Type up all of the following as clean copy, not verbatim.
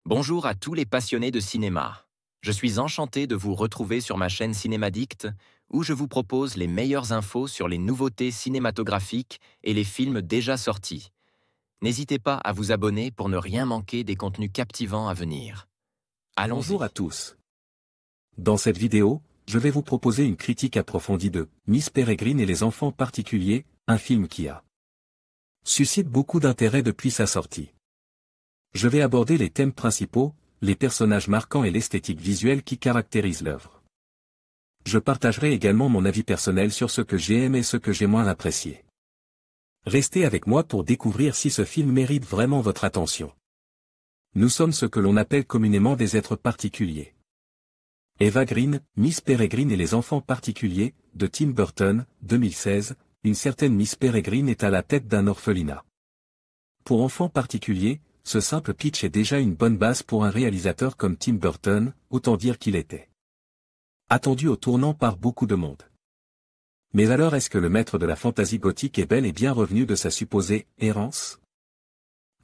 Bonjour à tous les passionnés de cinéma. Je suis enchanté de vous retrouver sur ma chaîne Cinémadicte, où je vous propose les meilleures infos sur les nouveautés cinématographiques et les films déjà sortis. N'hésitez pas à vous abonner pour ne rien manquer des contenus captivants à venir. Allons-y. Bonjour à tous. Dans cette vidéo, je vais vous proposer une critique approfondie de Miss Peregrine et les enfants particuliers, un film qui a suscite beaucoup d'intérêt depuis sa sortie. Je vais aborder les thèmes principaux, les personnages marquants et l'esthétique visuelle qui caractérise l'œuvre. Je partagerai également mon avis personnel sur ce que j'ai aimé et ce que j'ai moins apprécié. Restez avec moi pour découvrir si ce film mérite vraiment votre attention. Nous sommes ce que l'on appelle communément des êtres particuliers. Eva Green, Miss Peregrine et les enfants particuliers, de Tim Burton, 2016, une certaine Miss Peregrine est à la tête d'un orphelinat. Pour enfants particuliers, ce simple pitch est déjà une bonne base pour un réalisateur comme Tim Burton, autant dire qu'il était attendu au tournant par beaucoup de monde. Mais alors est-ce que le maître de la fantasy gothique est bel et bien revenu de sa supposée errance?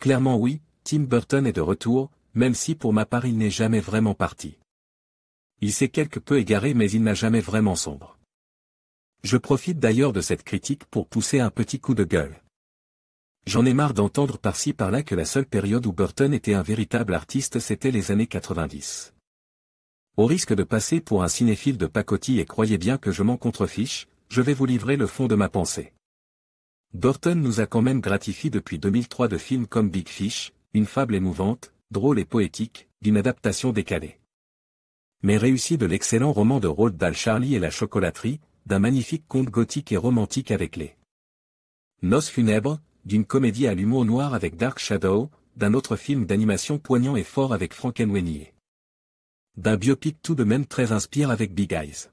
Clairement oui, Tim Burton est de retour, même si pour ma part il n'est jamais vraiment parti. Il s'est quelque peu égaré mais il n'a jamais vraiment sombre. Je profite d'ailleurs de cette critique pour pousser un petit coup de gueule. J'en ai marre d'entendre par-ci par-là que la seule période où Burton était un véritable artiste c'était les années 90. Au risque de passer pour un cinéphile de pacotille et croyez bien que je m'en contrefiche, je vais vous livrer le fond de ma pensée. Burton nous a quand même gratifié depuis 2003 de films comme Big Fish, une fable émouvante, drôle et poétique, d'une adaptation décalée. Mais réussi de l'excellent roman de Roald Dahl Charlie et la chocolaterie, d'un magnifique conte gothique et romantique avec les Noces funèbres, d'une comédie à l'humour noir avec Dark Shadow, d'un autre film d'animation poignant et fort avec Frankenweenie. D'un biopic tout de même très inspiré avec Big Eyes.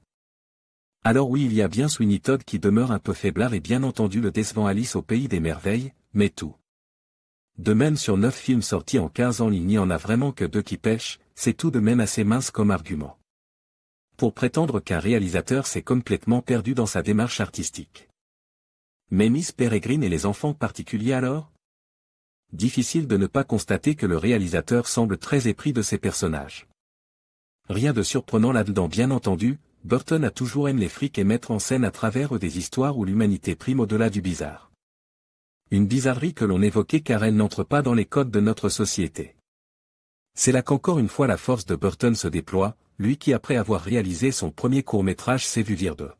Alors oui il y a bien Sweeney Todd qui demeure un peu faiblard et bien entendu le décevant Alice au pays des merveilles, mais tout. De même sur 9 films sortis en 15 ans il n'y en a vraiment que 2 qui pêchent, c'est tout de même assez mince comme argument. Pour prétendre qu'un réalisateur s'est complètement perdu dans sa démarche artistique. Mais Miss Peregrine et les enfants particuliers alors? Difficile de ne pas constater que le réalisateur semble très épris de ses personnages. Rien de surprenant là-dedans bien entendu, Burton a toujours aimé les frics et mettre en scène à travers eux des histoires où l'humanité prime au-delà du bizarre. Une bizarrerie que l'on évoquait car elle n'entre pas dans les codes de notre société. C'est là qu'encore une fois la force de Burton se déploie, lui qui après avoir réalisé son premier court-métrage s'est vu dire de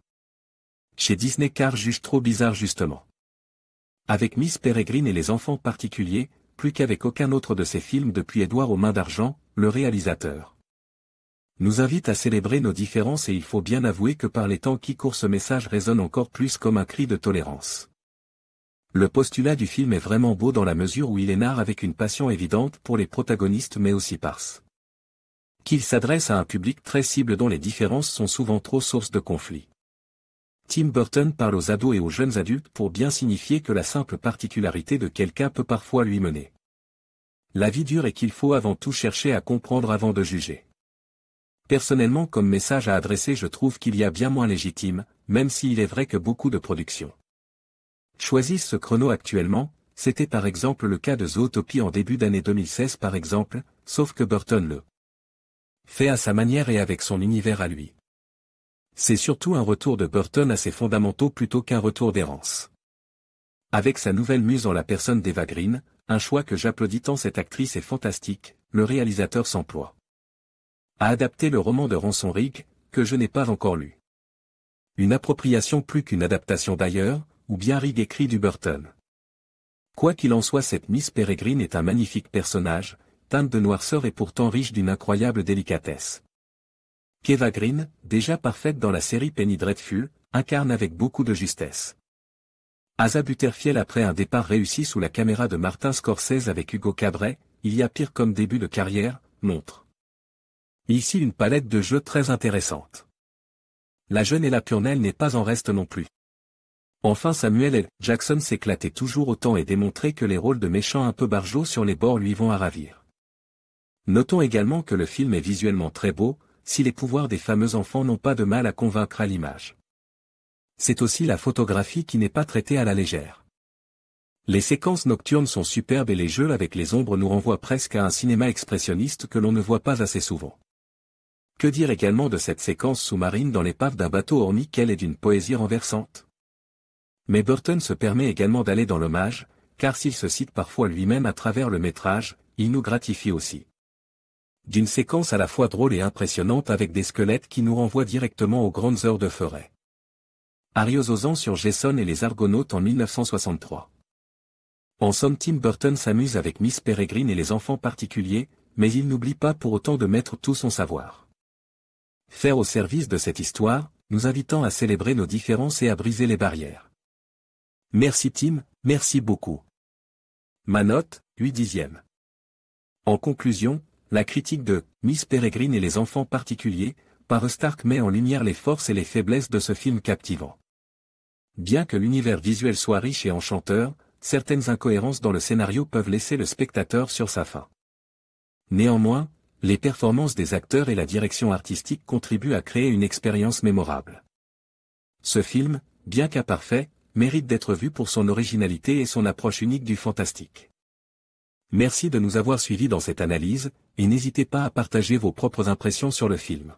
chez Disney car juge trop bizarre justement. Avec Miss Peregrine et les enfants particuliers, plus qu'avec aucun autre de ses films depuis Édouard aux mains d'argent, le réalisateur nous invite à célébrer nos différences et il faut bien avouer que par les temps qui courent ce message résonne encore plus comme un cri de tolérance. Le postulat du film est vraiment beau dans la mesure où il est narre avec une passion évidente pour les protagonistes mais aussi parce qu'il s'adresse à un public très cible dont les différences sont souvent trop source de conflits. Tim Burton parle aux ados et aux jeunes adultes pour bien signifier que la simple particularité de quelqu'un peut parfois lui mener la vie dure et qu'il faut avant tout chercher à comprendre avant de juger. Personnellement comme message à adresser je trouve qu'il y a bien moins légitime, même s'il est vrai que beaucoup de productions choisissent ce chrono actuellement, c'était par exemple le cas de Zootopie en début d'année 2016 par exemple, sauf que Burton le fait à sa manière et avec son univers à lui. C'est surtout un retour de Burton à ses fondamentaux plutôt qu'un retour d'errance. Avec sa nouvelle muse en la personne d'Eva Green, un choix que j'applaudis tant cette actrice est fantastique, le réalisateur s'emploie à adapter le roman de Ranson Rigg, que je n'ai pas encore lu. Une appropriation plus qu'une adaptation d'ailleurs, ou bien Rigg écrit du Burton. Quoi qu'il en soit cette Miss Peregrine est un magnifique personnage, teinte de noirceur et pourtant riche d'une incroyable délicatesse. Eva Green, déjà parfaite dans la série Penny Dreadful, incarne avec beaucoup de justesse. Asa Butterfield après un départ réussi sous la caméra de Martin Scorsese avec Hugo Cabret, il y a pire comme début de carrière, montre. Ici une palette de jeux très intéressante. La jeune Ella Purnell n'est pas en reste non plus. Enfin Samuel L. Jackson s'éclatait toujours autant et démontrait que les rôles de méchants un peu barjots sur les bords lui vont à ravir. Notons également que le film est visuellement très beau, si les pouvoirs des fameux enfants n'ont pas de mal à convaincre à l'image. C'est aussi la photographie qui n'est pas traitée à la légère. Les séquences nocturnes sont superbes et les jeux avec les ombres nous renvoient presque à un cinéma expressionniste que l'on ne voit pas assez souvent. Que dire également de cette séquence sous-marine dans l'épave d'un bateau hormis qu'elle est d'une poésie renversante? Mais Burton se permet également d'aller dans l'hommage, car s'il se cite parfois lui-même à travers le métrage, il nous gratifie aussi. D'une séquence à la fois drôle et impressionnante avec des squelettes qui nous renvoient directement aux grandes heures de forêt. Ariozozan sur Jason et les Argonautes en 1963. En somme, Tim Burton s'amuse avec Miss Peregrine et les enfants particuliers, mais il n'oublie pas pour autant de mettre tout son savoir faire au service de cette histoire, nous invitant à célébrer nos différences et à briser les barrières. Merci Tim, merci beaucoup. Ma note, 8/10. En conclusion, la critique de Miss Peregrine et les enfants particuliers, par Stark met en lumière les forces et les faiblesses de ce film captivant. Bien que l'univers visuel soit riche et enchanteur, certaines incohérences dans le scénario peuvent laisser le spectateur sur sa faim. Néanmoins, les performances des acteurs et la direction artistique contribuent à créer une expérience mémorable. Ce film, bien qu'imparfait, mérite d'être vu pour son originalité et son approche unique du fantastique. Merci de nous avoir suivis dans cette analyse, et n'hésitez pas à partager vos propres impressions sur le film.